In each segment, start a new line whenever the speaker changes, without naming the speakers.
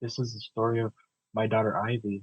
This is the story of my daughter Ivy.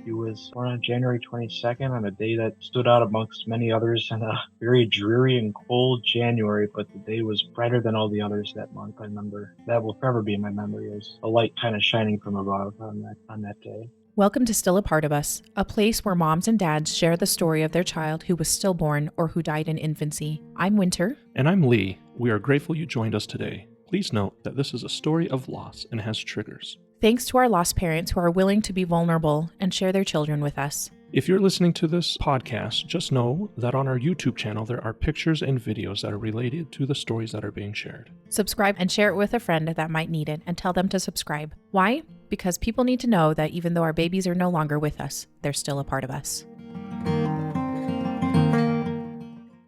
She was born on January 22nd on a day that stood out amongst many others in a very dreary and cold January, but the day was brighter than all the others that month. I remember that will forever be in my memory as a light kind of shining from above on that day.
Welcome to Still a Part of Us, a place where moms and dads share the story of their child who was stillborn or who died in infancy. I'm Winter.
And I'm Lee. We are grateful you joined us today. Please note that this is a story of loss and has triggers.
Thanks to our lost parents who are willing to be vulnerable and share their children with us.
If you're listening to this podcast, just know that on our YouTube channel there are pictures and videos that are related to the stories that are being shared.
Subscribe and share it with a friend that might need it and tell them to subscribe. Why? Because people need to know that even though our babies are no longer with us, they're still a part of us.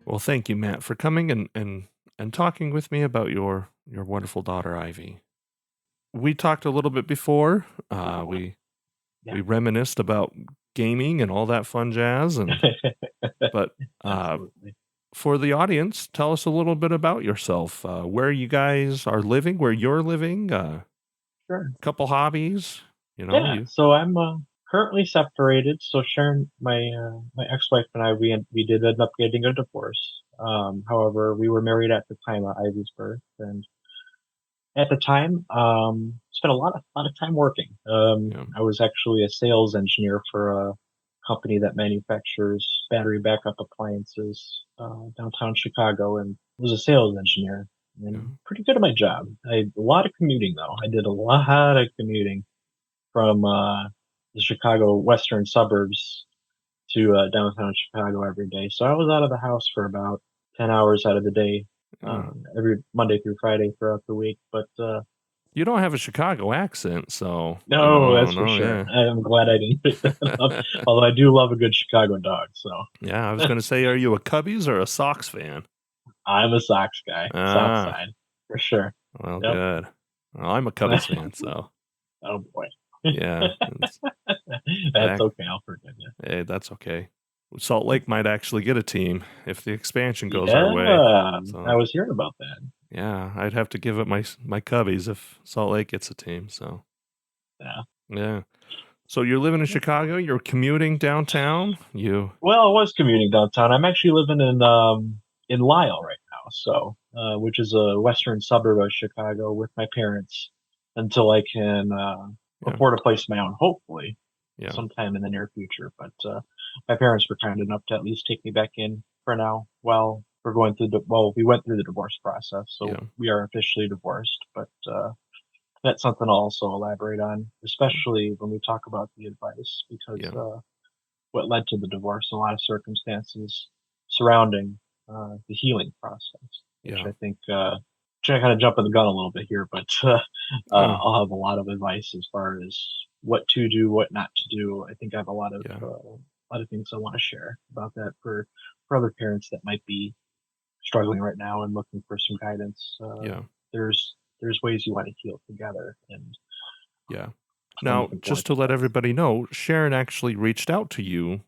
Well, thank you, Matt, for coming and talking with me about your wonderful daughter, Ivy. We talked a little bit before. We reminisced about gaming and all that fun jazz. But for the audience, tell us a little bit about yourself. Where you guys are living, where you're living.
Sure.
Couple hobbies.
So I'm currently separated. So Sharon, my ex-wife and I, we did end up getting a divorce. However, we were married at the time of Ivy's birth, and at the time, spent a lot of time working. I was actually a sales engineer for a company that manufactures battery backup appliances downtown Chicago, and was a sales engineer and pretty good at my job. A lot of commuting though. I did a lot of commuting from the Chicago western suburbs to downtown Chicago every day. So I was out of the house for about 10 hours out of the day. Every Monday through Friday throughout the week, but
you don't have a Chicago accent, so
that's for sure. Yeah. I'm glad I didn't pick that up. Although I do love a good Chicago dog. So
yeah, I was going to say, are you a Cubbies or a Sox fan?
I'm a Sox guy, Sox side for sure.
Well, good. Well, I'm a Cubbies fan, so.
Oh boy.
Yeah,
that's okay. I'll forgive you.
Hey, that's okay. Salt Lake might actually get a team if the expansion goes our way.
So, I was hearing about that.
Yeah, I'd have to give up my Cubbies if Salt Lake gets a team. So yeah. So you're living in Chicago. You're commuting downtown.
Well, I was commuting downtown. I'm actually living in Lisle right now. So which is a western suburb of Chicago with my parents until I can afford a place of my own, hopefully. Sometime in the near future, but my parents were kind enough to at least take me back in for now while we're going through we went through the divorce process, so we are officially divorced, but that's something I'll also elaborate on, especially when we talk about the advice, because what led to the divorce, a lot of circumstances surrounding the healing process, which I think trying to kind of jump in the gun a little bit here, but I'll have a lot of advice as far as what to do, what not to do. I think I have a lot of things I want to share about that for other parents that might be struggling right now and looking for some guidance. There's ways you want to heal together. And
now, just to let everybody know, Sharon actually reached out to you.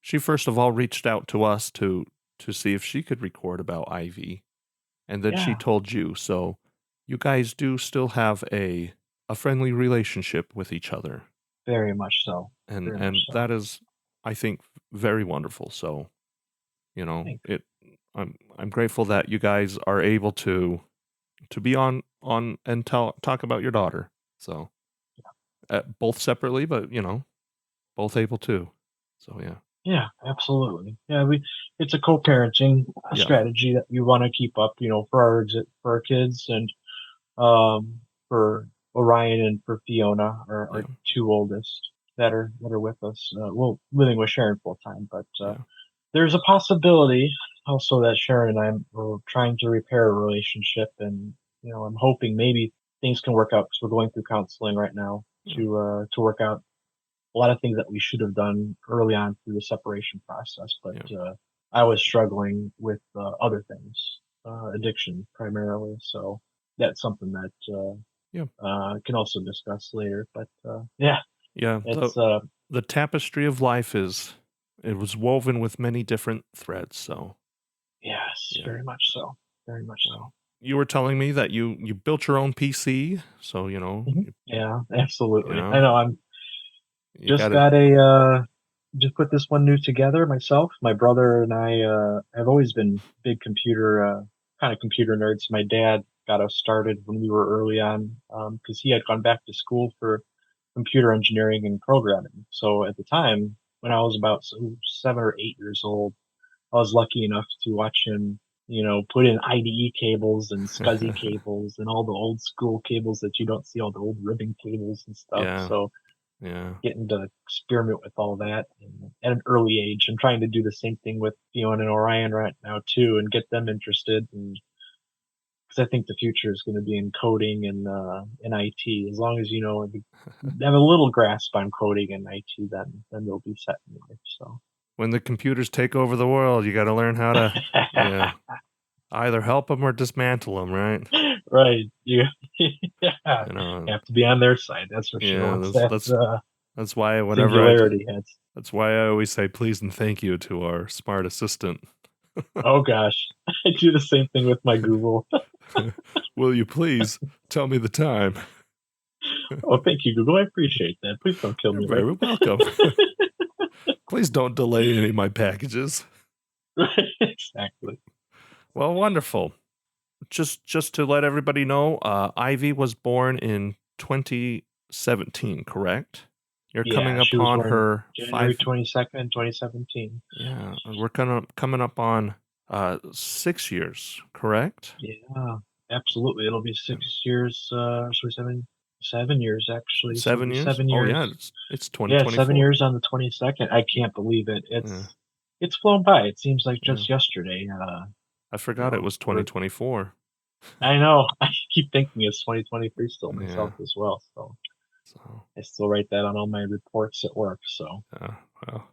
She first of all reached out to us to see if she could record about Ivy, and then she told you. So you guys do still have a friendly relationship with each other.
Very much so.
And that is, I think, very wonderful. So, I'm grateful that you guys are able to be on and talk about your daughter. So both separately, but both able to. So
yeah, absolutely. Yeah, it's a co-parenting strategy that we want to keep up, for our kids, and for Orion and for Fiona, our two oldest that are with us. Living with Sharon full time, but there's a possibility also that Sharon and I are trying to repair a relationship, and I'm hoping maybe things can work out because we're going through counseling right now to work out a lot of things that we should have done early on through the separation process. But I was struggling with other things, addiction primarily. So that's something that can also discuss later. But it's
the tapestry of life was woven with many different threads. So
yes, very much so.
you were telling me that you built your own PC, so
Yeah, absolutely. I
know,
know. I'm
you
just
got it.
got a just put this one new together myself. My brother and I have always been big kind of computer nerds. My dad got us started when we were early on because he had gone back to school for computer engineering and programming. So at the time, when I was about 7 or 8 years old, I was lucky enough to watch him, put in IDE cables and SCSI cables and all the old school cables that you don't see, all the old ribbon cables and stuff.
Yeah,
So
yeah.
getting to experiment with all that at an early age. I'm trying to do the same thing with Fiona and Orion right now too, and get them interested. And because I think the future is going to be in coding and in IT. As long as have a little grasp on coding and IT, then they'll be set in life. So
When the computers take over the world, you got to learn how to, yeah, either help them or dismantle them, right?
right, you yeah,
You know,
have to be on their side. That's for sure.
yeah.
Once
That's
that
that's that's why
singularity hits.
that's why I always say please and thank you to our smart assistant.
Oh gosh, I do the same thing with my Google.
Will you please tell me the time?
Oh, thank you, Google. I appreciate that. Please don't kill
You're
me
very
like
welcome. Please don't delay any of my packages.
exactly.
Well, wonderful. Just to let everybody know, Ivy was born in 2017, correct? You're coming
Yeah, she was
upon
born
her
January
5.
22nd, 2017.
Yeah, we're coming up on 6 years, correct?
Yeah, absolutely. It'll be
Yeah.
6 years, so 7 years actually. So it'll
7
be
years?
seven
Oh yeah,
years.
it's
Yeah,
2024.
7 years on the 22nd. I can't believe it.
Yeah,
It's flown by. It seems like
yeah.
just yesterday.
I forgot it was
We're
2024.
I know. I keep thinking it's 2023 still
Yeah.
myself as well. So
So,
I still write that on all my reports at work. So
well,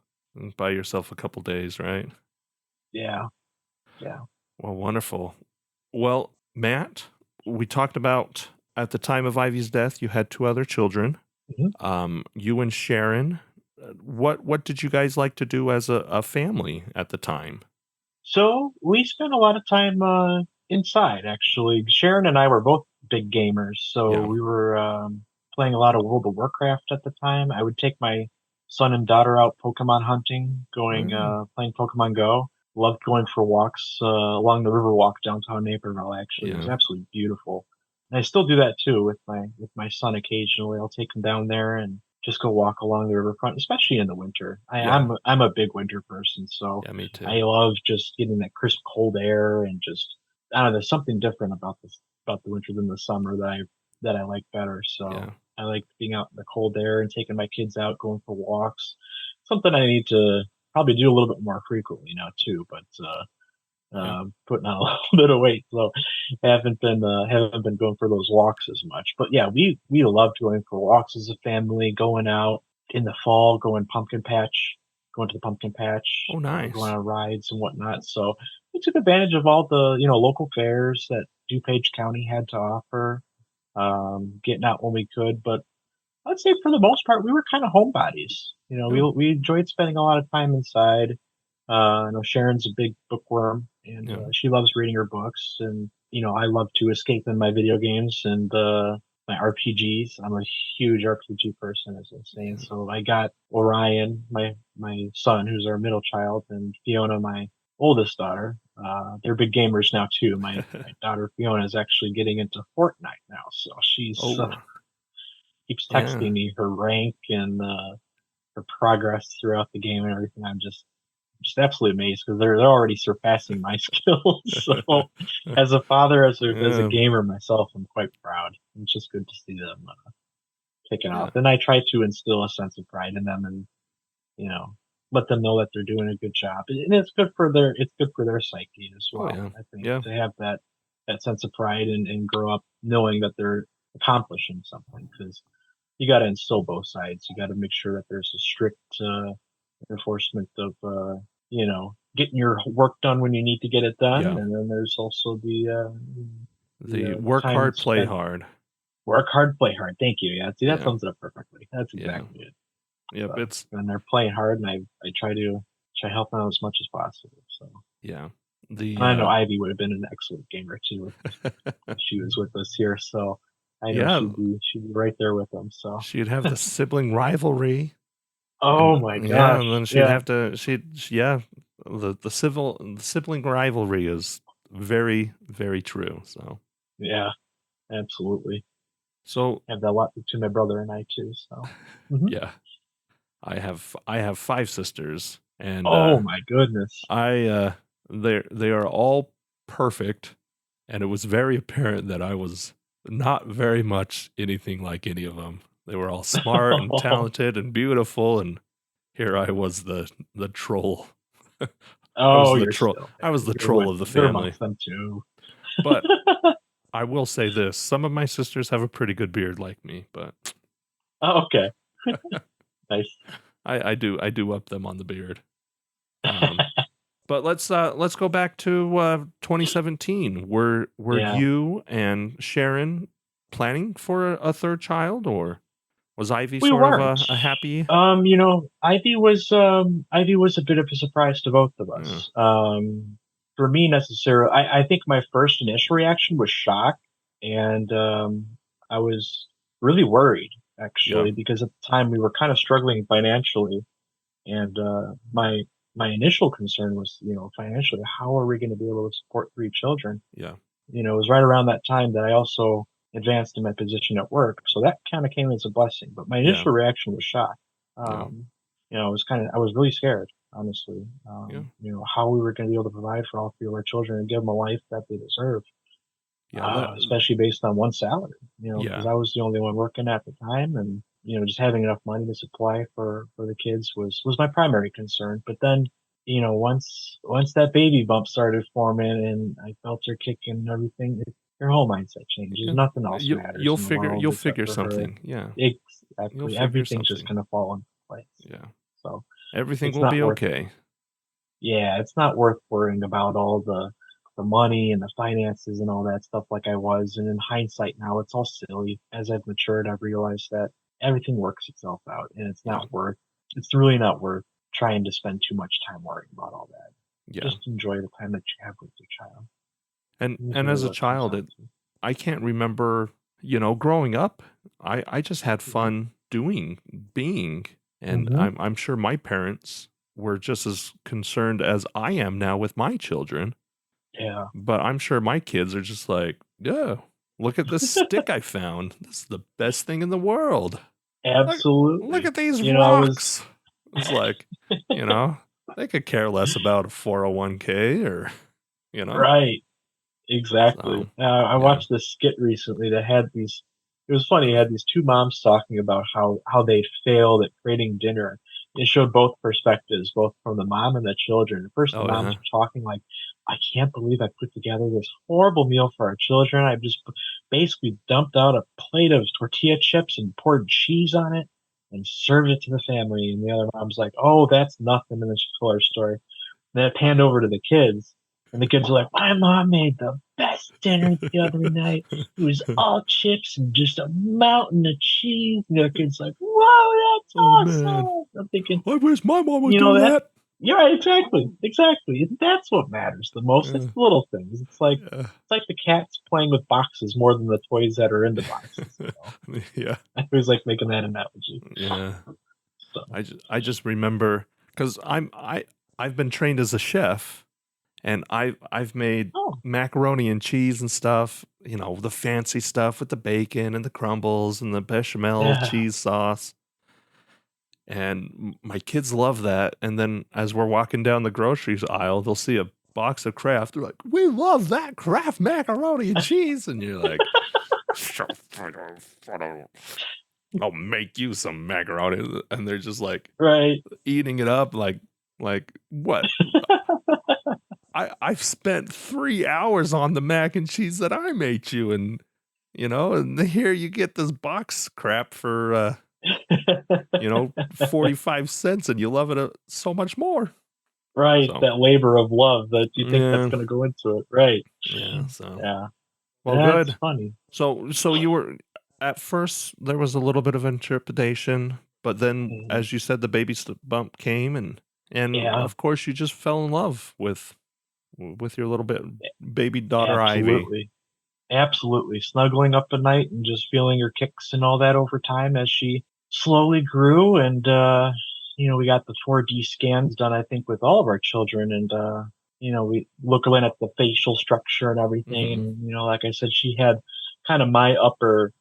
buy yourself a couple days, right?
yeah, yeah.
Well, wonderful. Well, Matt, we talked about at the time of Ivy's death, you had two other children.
Mhm.
You and Sharon. What did you guys like to do as a family at the time?
So we spent a lot of time inside, actually. Sharon and I were both big gamers, so
Yeah.
we were playing a lot of World of Warcraft at the time. I would take my son and daughter out Pokemon hunting, going
Oh,
playing Pokemon Go. Loved going for walks along the Riverwalk downtown Naperville. Actually, it was
yeah.
absolutely beautiful. And I still do that too with my son occasionally. I'll take him down there and just go walk along the riverfront, especially in the winter.
Yeah.
I'm a big winter person, so
Yeah, me too.
I love just getting that crisp cold air and just I don't know, there's something different about the winter than the summer that I like better.
Yeah.
So I like being out in the cold air and taking my kids out, going for walks. Something I need to probably do a little bit more frequently now too, but
Yeah.
putting on a little bit of weight, so haven't been going for those walks as much. But yeah, we loved going for walks as a family, going out in the fall, going to the pumpkin patch,
Oh,
going
nice.
on rides and whatnot. So we took advantage of all the local fairs that DuPage County had to offer, getting out when we could. But I'd say for the most part, we were kind of homebodies.
Yeah.
We enjoyed spending a lot of time inside. I know Sharon's a big bookworm, and
Yeah.
she loves reading her books. And I love to escape in my video games and my RPGs. I'm a huge RPG person, as I was saying.
Yeah.
So I got Orion, my son, who's our middle child, and Fiona, my oldest daughter. They're big gamers now too. My daughter Fiona is actually getting into Fortnite now, so she's
Oh,
keeps
yeah.
texting me her rank and her progress throughout the game and everything. I'm just absolutely amazed because they're already surpassing my skills. So, as a father, as a
Yeah.
gamer myself, I'm quite proud. It's just good to see them kicking
Yeah.
off, and I try to instill a sense of pride in them, and you know, let them know that they're doing a good job, and it's good for their psyche as
Oh,
well.
yeah.
I think
Yeah.
to have that sense of pride and grow up knowing that they're accomplishing something because you got to instill both sides. You got to make sure that there's a strict enforcement of getting your work done when you need to get it done,
Yeah.
and then there's also
The
the
work
time
hard, play
spent
hard.
work hard, play hard. Thank you. Yeah, see that
Yeah.
sums it up perfectly. That's
Yeah.
exactly it.
Yep.
So, and they're playing hard, and I try to help them out as much as possible. So
Yeah.
And I know
The
Ivy would have been an excellent gamer too if she was with us here. So I know
yeah,
she'd be right there with them. So
she'd have the sibling rivalry,
oh
and
my
yeah, and
gosh,
then she'd
yeah,
have to yeah, the sibling rivalry is very, very true. So
yeah, absolutely.
so
I have that a lot between my brother and I too. So Mhm.
yeah, I have 5 sisters, and
Oh my goodness.
I they are all perfect, and it was very apparent that I was not very much anything like any of them. They were all smart and talented and beautiful, and here I was the troll. I was
Oh,
the
you're
troll.
still
I was
there.
the troll of the
You're
family.
amongst them too.
But I will say this: some of my sisters have a pretty good beard, like me. But
Oh, okay, nice.
I do up them on the beard. Um, But let's go back to 2017. Were
Yeah.
you and Sharon planning for a third child, or was Ivy
We
sort of
weren't.
a happy?
Ivy was a bit of a surprise to both of
Yeah,
us. For me necessarily, I think my first initial reaction was shock, and I was really worried
yeah,
actually because at the time we were kind of struggling financially, and my initial concern was, financially, how are we going to be able to support 3 children?
yeah,
It was right around that time that I also advanced in my position at work, so that kind of came as a blessing. But my
yeah,
initial reaction was shock.
yeah,
I was really scared, honestly.
yeah,
How we were going to be able to provide for all 3 of our children and give them a life that they deserve,
yeah. That
especially based on one salary. Because
yeah,
I was the only one working at the time, and just having enough money to supply for the kids was my primary concern. But then, once that baby bump started forming and I felt her kicking and everything, your whole mindset changes.
yeah.
Nothing else
You
matters
you'll
in the
figure
world
you'll
except
figure
for her.
something. Yeah, you'll
Exactly.
figure
Everything's just
something.
gonna fall into place.
Yeah,
So
everything
it's
will
not
be
worth
okay.
yeah, it's not worth worrying about all the money and the finances and all that stuff like I was. And in hindsight now, it's all silly. As I've matured, I've realized that everything works itself out, and
Yeah,
it's really not worth trying to spend too much time worrying about all that.
yeah.
Just enjoy the time that you have with your child. That's
And
really
as a
what it comes
child,
down to.
I can't remember, growing up, I just had
Mhm.
fun being, and
Mhm.
I'm sure my parents were just as concerned as I am now with my children,
Yeah,
but I'm sure my kids are just like, "Yeah, look at this stick I found. This is the best thing in the world. Look
absolutely.
at these
I was
rocks." It's like, you know, they could care less about a 401k or, you know.
right. Exactly.
So,
I
yeah.
watched this skit recently that had these. It was funny. It had these 2 moms talking about how they failed at creating dinner. It showed both perspectives, both from the mom and the children. At first, the
Oh
moms
yeah.
were talking like, "I can't believe I put together this horrible meal for our children. I just basically dumped out a plate of tortilla chips and poured cheese on it and served it to the family." And the other mom's like, "Oh, that's nothing." And then she told her story. Then it panned over to the kids, and the kids are like, "My mom made the best dinner the other night. It was all chips and just a mountain of cheese." And the other kid's like, "Whoa, that's
Oh man.
awesome!" I'm thinking,
I wish my mom was doing
that.
that.
Yeah, right, exactly. And that's what matters the most. It's
Yeah.
the little things.
Yeah.
It's like the cats playing with boxes more than the toys that are in the boxes.
Yeah.
I always like making that analogy.
Yeah.
So,
I just remember because I've been trained as a chef, and I've made
oh
macaroni and cheese and stuff, the fancy stuff with the bacon and the crumbles and the bechamel
yeah,
cheese sauce. And my kids love that. And then as we're walking down the groceries aisle, they'll see a box of Kraft. They're like, "We love that Kraft macaroni and cheese." And you're like, "I'll make you some macaroni." And they're just like
right.
eating it up like what? I've spent 3 hours on the mac and cheese that I made you, and and here you get this box crap for 45 cents, and you love it so much more.
Right,
So,
that labor of love that you think that's
yeah,
gonna go into it, right.
yeah. So,
Yeah,
well,
that's
good.
funny.
So you were at first there was a little bit of interpretation, but then,
Mhm.
as you said, the baby bump came, and
Yeah,
of course you just fell in love with with your little baby daughter Ivy.
Absolutely. Snuggling up at night and just feeling her kicks and all that over time as she slowly grew. And, we got the 4D scans done, I think, with all of our children. And, we look in at the facial structure and everything. And, like I said, she had kind of my upper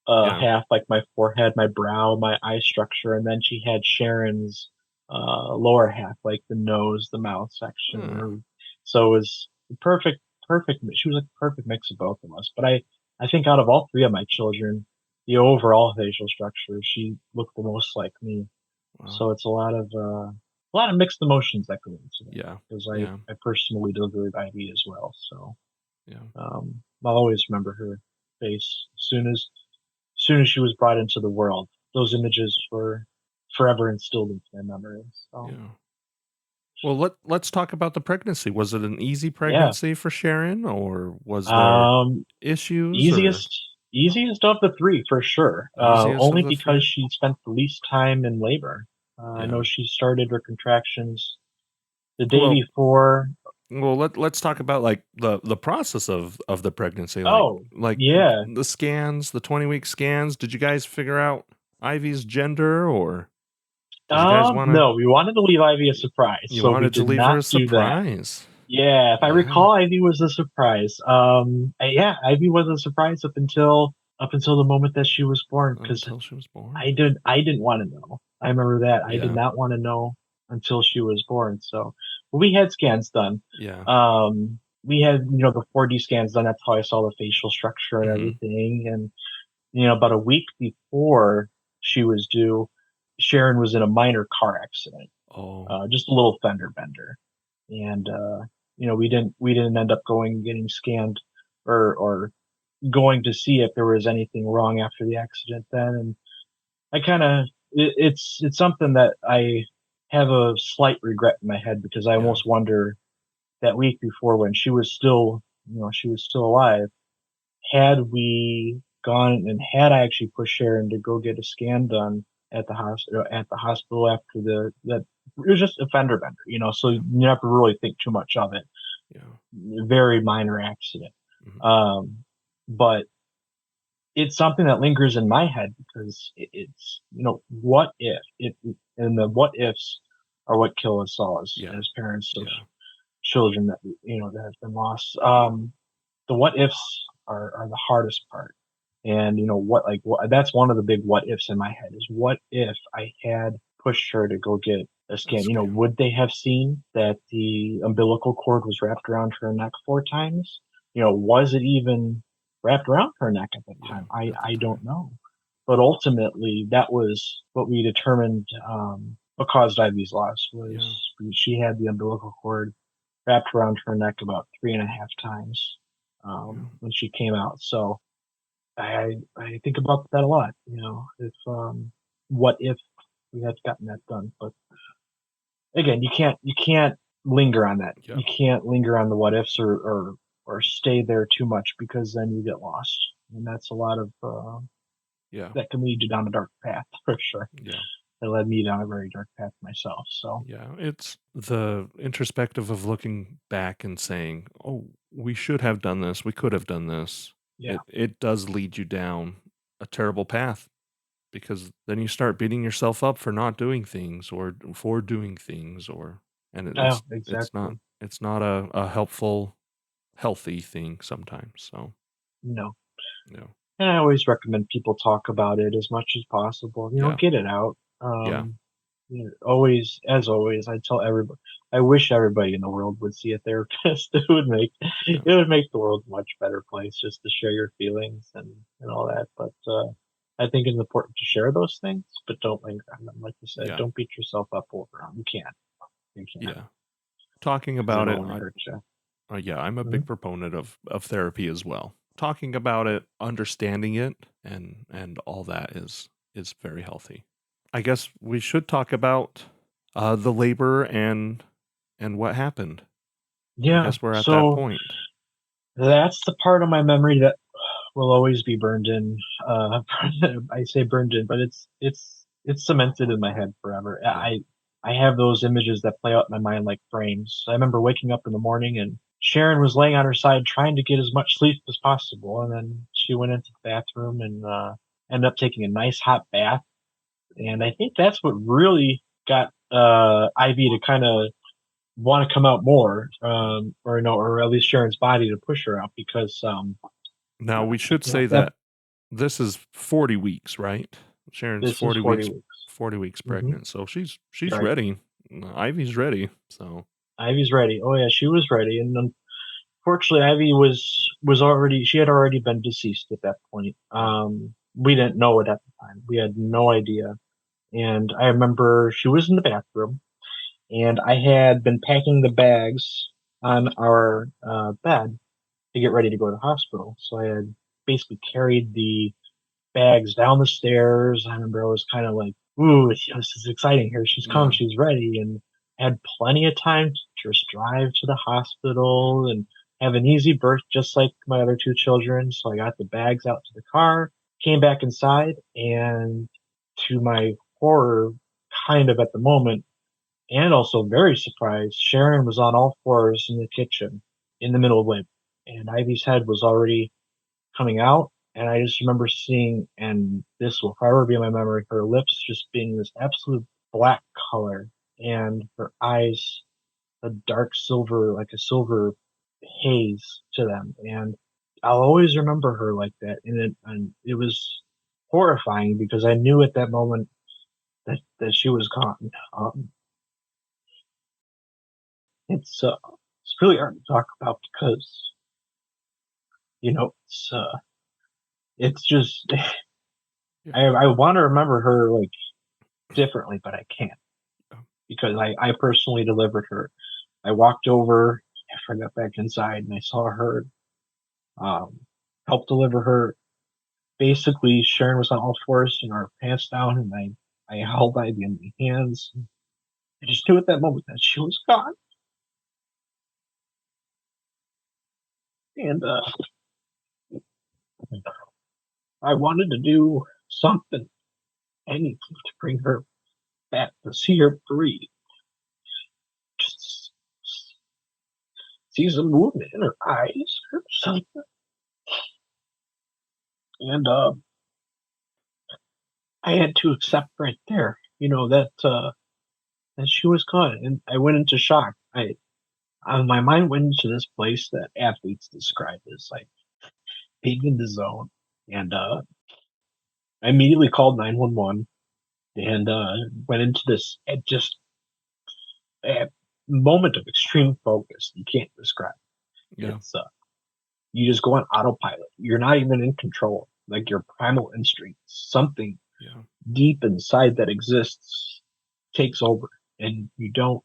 half, like my forehead, my brow, my eye structure. And then she had Sharon's lower half, like the nose, the mouth section. So it was perfect. She was a perfect mix of both of us. But I think out of all three of my children, the overall facial structure, she looked the most like me. Wow. So it's a lot of mixed emotions that go into it.
Yeah.
Because I personally delivered Ivy as well. So I'll always remember her face as soon as she was brought into the world. Those images were forever instilled into my memory. So.
Yeah. Well, let's talk about the pregnancy. Was it an easy pregnancy for Sharon, or was there issues?
Easiest of the three for sure. Only because she spent the least time in labor. I know she started her contractions the day before.
Well, let's talk about like the process of the pregnancy. The scans, the 20-week scans. Did you guys figure out Ivy's gender, or?
No, we wanted to leave Ivy a surprise.
You wanted to leave her a surprise.
Yeah, if I recall, Ivy was a surprise. Ivy was a surprise up until the moment that she was born.
Until she was born.
I didn't want to know. I remember that. I did not want to know until she was born. So we had scans done.
Yeah.
We had the 4D scans done. That's how I saw the facial structure and everything. And about a week before she was due, Sharon was in a minor car accident. Just a little fender bender. And we didn't end up getting scanned or going to see if there was anything wrong after the accident then. And I kind of it's something that I have a slight regret in my head, because I almost wonder that week before, when she was still alive, had we gone and had I actually pushed Sharon to go get a scan done at the hospital after that it was just a fender bender, so you never really think too much of it. Very minor accident. But it's something that lingers in my head, because it's what if and the what ifs are what kill us all as parents of children that that have been lost. The what ifs are the hardest part. And that's one of the big what ifs in my head, is what if I had pushed her to go get a scan? Would they have seen that the umbilical cord was wrapped around her neck 4 times? Was it even wrapped around her neck at the time? I don't know. But ultimately, that was what we determined what caused Ivy's loss. Was she had the umbilical cord wrapped around her neck about 3.5 times when she came out. So I think about that a lot. If what if we had gotten that done? But again, you can't linger on that. You can't linger on the what ifs or stay there too much, because then you get lost, and that's a lot of that can lead you down a dark path for sure. It led me down a very dark path myself. So
it's the introspective of looking back and saying, "Oh, we should have done this. We could have done this." It does lead you down a terrible path, because then you start beating yourself up for not doing things, or for doing things, it's not a helpful, healthy thing sometimes. So
no. And I always recommend people talk about it as much as possible. Get it out. Always, as always, I tell everybody, I wish everybody in the world would see a therapist. It would make the world a much better place, just to share your feelings and all that. But I think it's important to share those things, but don't linger on them. Like you said, don't beat yourself up over them. You can't.
Talking about it, I'm a
Mm-hmm.
big proponent of therapy as well. Talking about it, understanding it, and all that is very healthy. I guess we should talk about the labor and what happened. I guess we're at that point.
That's the part of my memory that will always be burned in. I say burned in, but it's cemented in my head forever. I have those images that play out in my mind like frames. I remember waking up in the morning and Sharon was laying on her side trying to get as much sleep as possible, and then she went into the bathroom and ended up taking a nice hot bath. And I think that's what really got Ivy to kind of want to come out more, or at least Sharon's body to push her out because
Now we should say
that
that this is 40 weeks, right? Sharon's
this is
40
40
weeks
weeks.
40 weeks
Hmm.
pregnant, so she's
Right.
ready. Ivy's ready, so
Ivy's ready. Oh yeah, she was ready, and unfortunately, Ivy she had already been deceased at that point. We didn't know it at the time. We had no idea. And I remember she was in the bathroom, and I had been packing the bags on our bed to get ready to go to the hospital. So I had basically carried the bags down the stairs. I remember I was kind of like, "Ooh, this is exciting here. She's come.
yeah.
She's ready," and had plenty of time to just drive to the hospital and have an easy birth, just like my other two children. So I got the bags out to the car, came back inside, and to my horror, kind of at the moment, and also very surprised, Sharon was on all fours in the kitchen in the middle of labor, and Ivy's head was already coming out, and I just remember seeing, and this will forever be in my memory, her lips just being this absolute black color, and her eyes a dark silver, like a silver haze to them, and I'll always remember her like that, and it was horrifying because I knew at that moment that she was gone. It's really hard to talk about because it's just
Yeah.
I want to remember her like differently, but I can't
Oh.
because I personally delivered her. I walked over after I got back inside and I saw her um, help deliver her. Basically, Sharon was on all fours, her pants down, and I held Ivy in my hands. I just knew at that moment that she was gone, and I wanted to do something, anything to bring her back, to see her breathe, just see some movement in her eyes or something. And I had to accept right there, that she was gone, and I went into shock. My mind went into this place that athletes describe as like being in the zone, and I immediately called 911 and went into this just a moment of extreme focus. You can't describe.
Yeah.
It's you just go on autopilot. You're not even in control. Like your primal instinct, something
Yeah.
deep inside that exists takes over, and you don't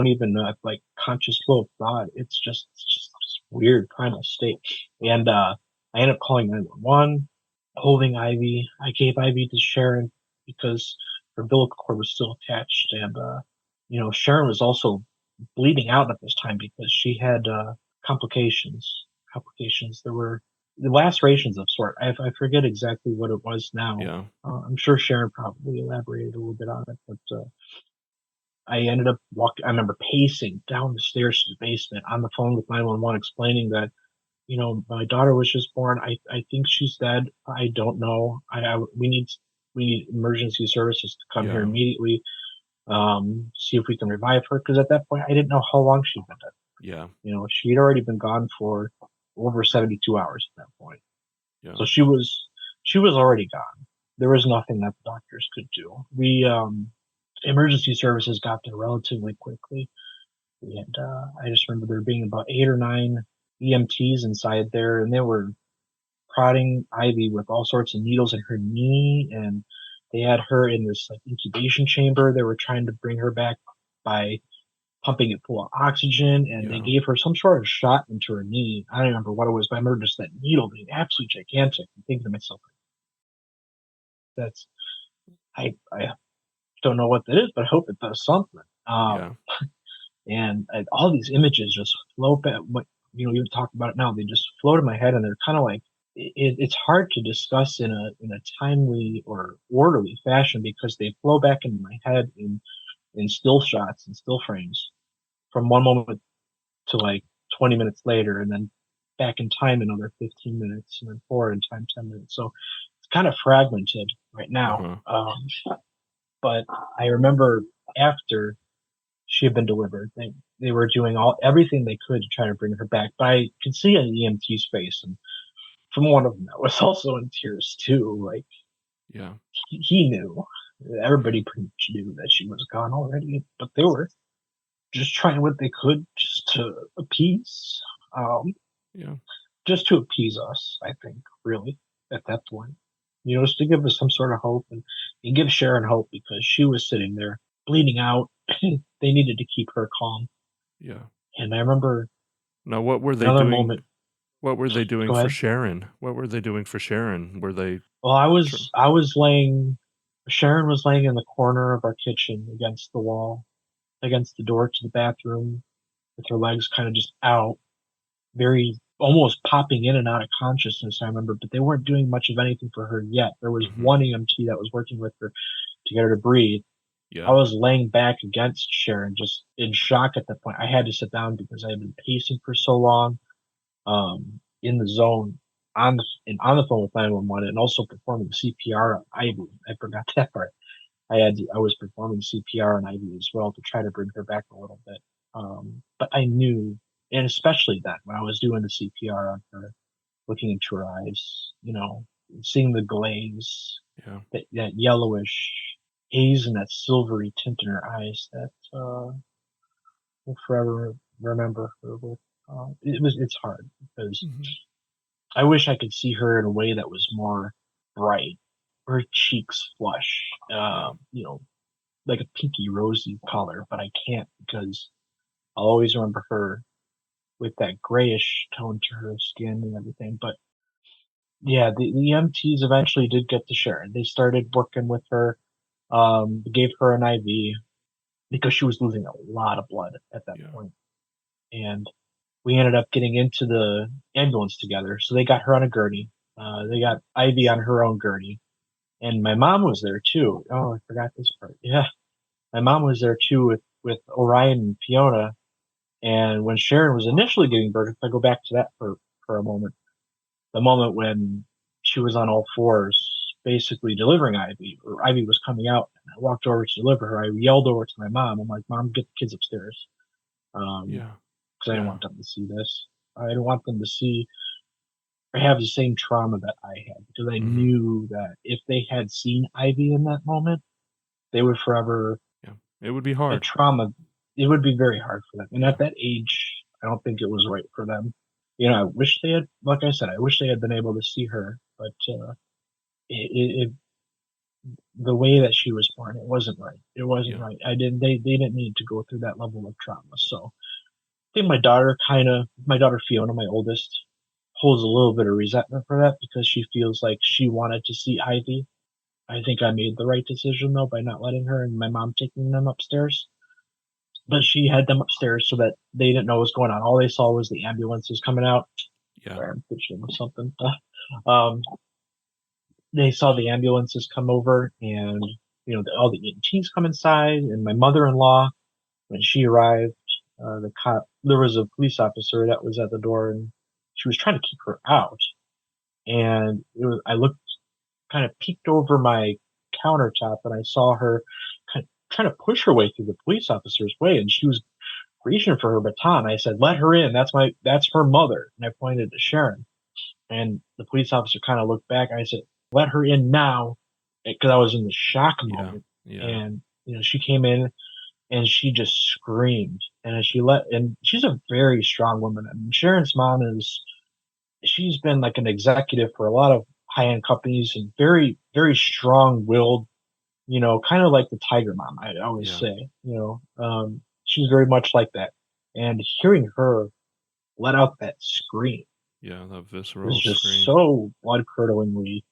even have like conscious flow of thought. It's just this weird primal state. And I ended up calling 911, holding Ivy. I gave Ivy to Sharon because her umbilical cord was still attached, and Sharon was also bleeding out at this time because she had complications. Complications. There were the lacerations of sort. I forget exactly what it was now.
Yeah.
I'm sure Sharon probably elaborated a little bit on it, but I ended up walking. I remember pacing down the stairs to the basement on the phone with 911, explaining that my daughter was just born. I think she's dead. I don't know. We need emergency services to come here
Yeah.
immediately. See if we can revive her because at that point I didn't know how long she'd been dead.
Yeah.
She'd already been gone for over 72 hours at that point.
Yeah.
So she was already gone. There was nothing that the doctors could do. We emergency services got there relatively quickly, and I just remember there being about 8 or 9 EMTs inside there, and they were prodding Ivy with all sorts of needles in her knee, and they had her in this like incubation chamber. They were trying to bring her back by pumping it full of oxygen, and they
Yeah.
gave her some sort of shot into her knee. I don't remember what it was, but I remember just that needle being absolutely gigantic. I'm thinking to myself, "That's I don't know what that is, but I hope it does something."
Yeah.
And all these images just float back. What you talk about it now, they just float in my head, and they're kind of like it's hard to discuss in a timely or orderly fashion because they flow back into my head in in still shots and still frames from one moment to like 20 minutes later, and then back in time another 15 minutes, and then forward in time 10 minutes. So it's kind of fragmented right now. But I remember after she had been delivered, they were doing everything they could to try to bring her back. But I could see an EMT's face, and from one of them that was also in tears too. Like,
yeah,
he knew. Everybody pretty much knew that she was gone already, but they were just trying what they could just to appease,
yeah,
just to appease us. I think really at that point, just to give us some sort of hope and give Sharon hope because she was sitting there bleeding out. They needed to keep her calm.
yeah.
And I remember
Now, what were they
another
doing?
moment.
What were they doing
Go
for
ahead.
Sharon? What were they doing for Sharon? Were they?
Well, I was laying. Sharon was laying in the corner of our kitchen against the wall, against the door to the bathroom, with her legs kind of just out, very almost popping in and out of consciousness. I remember, but they weren't doing much of anything for her yet. There was one EMT that was working with her to get her to breathe.
Yeah.
I was laying back against Sharon, just in shock at that point. I had to sit down because I had been pacing for so long, in the zone, on the phone with 911, and also performing CPR on Ivy. I forgot that part. I was performing CPR on Ivy as well to try to bring her back a little bit. But I knew, and especially that when I was doing the CPR on her, looking into her eyes, seeing the glaze,
Yeah.
that yellowish haze and that silvery tint in her eyes that will forever remember her with. It's hard because I wish I could see her in a way that was more bright, her cheeks flush, like a pinky rosy color, but I can't because I'll always remember her with that grayish tone to her skin and everything. But yeah, the EMTs eventually did get to Sharon. They started working with her, gave her an IV because she was losing a lot of blood at that point. And we ended up getting into the ambulance together. So they got her on a gurney. They got Ivy on her own gurney. And my mom was there too. Oh, I forgot this part. Yeah. My mom was there too with Orion and Fiona. And when Sharon was initially giving birth, if I go back to that for a moment, the moment when she was on all fours, basically delivering Ivy, or Ivy was coming out, and I walked over to deliver her. I yelled over to my mom. I'm like, "Mom, get the kids upstairs," because I didn't want them to see this. I didn't want them to see or have the same trauma that I had, because I knew that if they had seen Ivy in that moment, they would forever.
Yeah, it would be hard.
Trauma. It would be very hard for them, and at that age, I don't think it was right for them. I wish they had, like I said, I wish they had been able to see her, but the way that she was born, it wasn't right. It wasn't right. They didn't need to go through that level of trauma. So I think my daughter Fiona, my oldest, holds a little bit of resentment for that because she feels like she wanted to see Ivy. I think I made the right decision though by not letting her and my mom taking them upstairs. But she had them upstairs so that they didn't know what was going on. All they saw was the ambulances coming out.
Yeah.
Sorry, I'm pitching with something. They saw the ambulances come over, and all the EMTs come inside. And my mother-in-law, when she arrived, there was a police officer that was at the door, and she was trying to keep her out. And I kind of peeked over my countertop, and I saw her kind of trying to push her way through the police officer's way, and she was reaching for her baton. I said, "Let her in. That's her mother." And I pointed to Sharon. And the police officer kind of looked back. I said, "Let her in now," because I was in the shock moment.
Yeah.
And she came in and she just screamed. And she's a very strong woman. I mean, Sharon's mom she's been like an executive for a lot of high-end companies and very, very strong-willed. Kind of like the Tiger Mom, I always say. She's very much like that. And hearing her let out that scream,
that visceral
was just
scream.
so blood-curdlingly.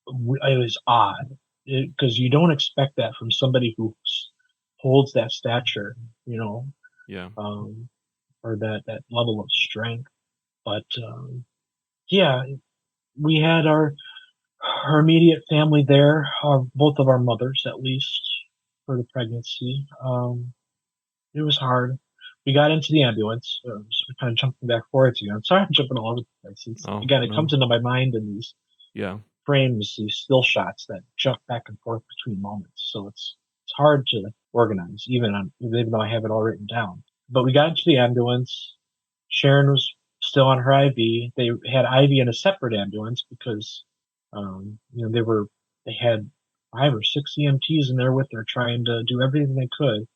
It was odd because you don't expect that from somebody who holds that stature, or that level of strength. But we had our immediate family there, both of our mothers at least, for the pregnancy. It was hard. We got into the ambulance. So kind of jumping back forwards again. Sorry, I'm jumping all over the place. Again, it comes into my mind in these frames, these still shots that jump back and forth between moments. So it's hard to organize, even though I have it all written down. But we got into the ambulance. Sharon was still on her IV. They had IV in a separate ambulance because, they had 5 or 6 EMTs in there with her trying to do everything they could.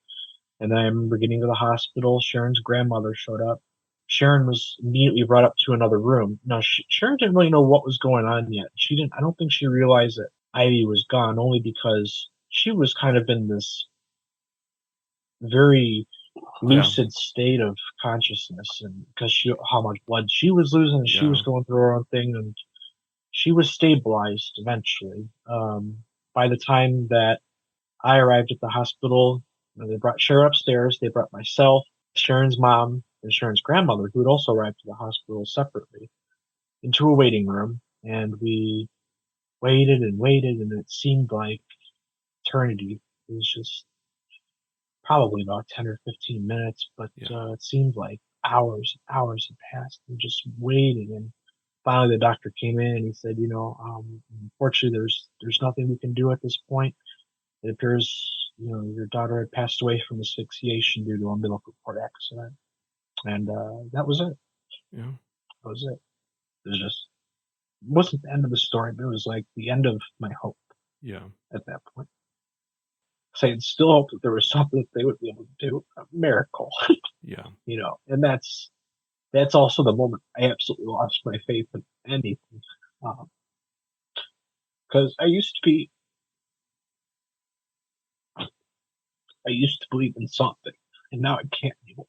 And then I remember getting to the hospital. Sharon's grandmother showed up. Sharon was immediately brought up to another room. Now, Sharon didn't really know what was going on yet. I don't think she realized that Ivy was gone, only because she was kind of in this very lucid state of consciousness, and because how much blood she was losing, and she was going through her own thing, and she was stabilized eventually. By the time that I arrived at the hospital, they brought Sharon upstairs. They brought myself, Sharon's mom, and Sharon's grandmother, who had also arrived to the hospital separately, into a waiting room. And we waited and waited, and it seemed like eternity. It was just probably about 10 or 15 minutes, but it seemed like hours and hours had passed, and just waiting. And finally, the doctor came in and he said, unfortunately, there's nothing we can do at this point. It appears, your daughter had passed away from asphyxiation due to a umbilical cord accident. And that was it.
Yeah.
That was it. It wasn't the end of the story, but it was like the end of my hope.
Yeah.
At that point. So I still hope that there was something that they would be able to do. A miracle.
Yeah.
And that's also the moment I absolutely lost my faith in anything. Because I used to believe in something, and now I can't anymore.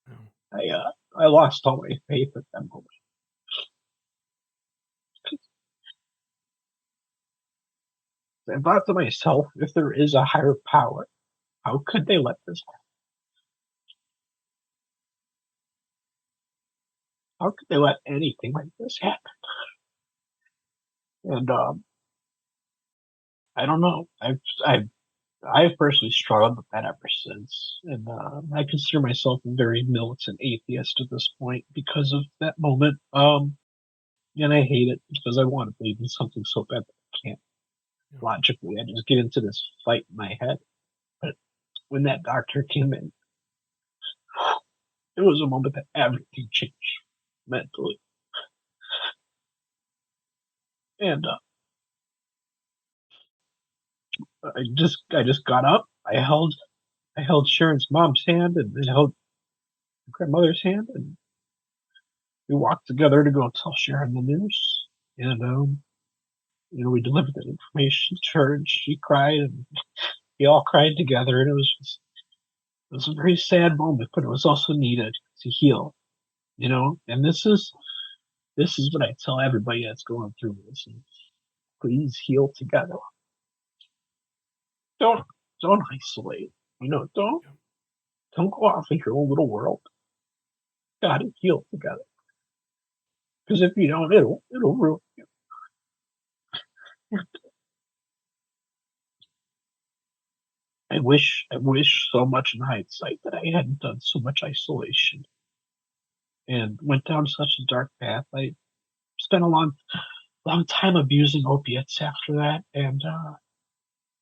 No. I lost all my faith at that moment. I thought to myself, if there is a higher power, how could they let this happen? How could they let anything like this happen? And I don't know. I've personally struggled with that ever since, and I consider myself a very militant atheist at this point because of that moment. And I hate it because I want to believe in something so bad that I can't. Logically, I just get into this fight in my head. But when that doctor came in, it was a moment that everything changed mentally. And I just got up. I held Sharon's mom's hand, and I held grandmother's hand, and we walked together to go tell Sharon the news. And we delivered that information to her, and she cried, and we all cried together. And it was a very sad moment, but it was also needed to heal. And this is what I tell everybody that's going through this: please heal together. Don't isolate. Don't go off in your own little world. Gotta heal together. Because if you don't, it'll ruin you. I wish so much in hindsight that I hadn't done so much isolation and went down such a dark path. I spent a long time abusing opiates after that, and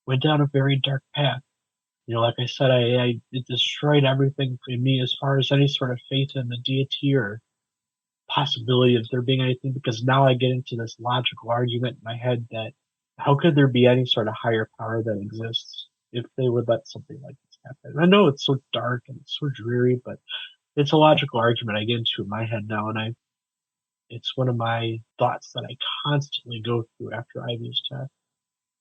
went down a very dark path. Like I said, it destroyed everything in me as far as any sort of faith in the deity or possibility of there being anything, because now I get into this logical argument in my head that how could there be any sort of higher power that exists if they would let something like this happen? I know it's so dark and it's so dreary, but it's a logical argument I get into in my head now, and it's one of my thoughts that I constantly go through after Ivy's death.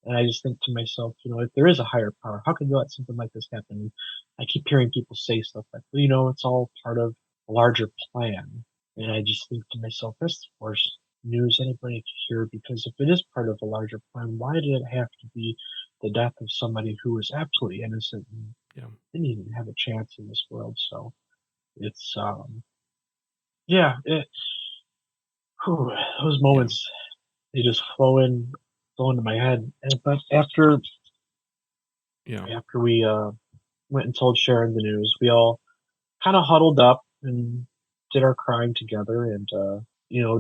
And I just think to myself, if there is a higher power, how could you let something like this happen? I keep hearing people say stuff like, it's all part of a larger plan. And I just think to myself, that's the worst news anybody could hear, because if it is part of a larger plan, why did it have to be the death of somebody who was absolutely innocent and didn't even have a chance in this world? So it's, those moments, they just flow into my head. But after
Yeah.
after we went and told Sharon the news, we all kind of huddled up and did our crying together, and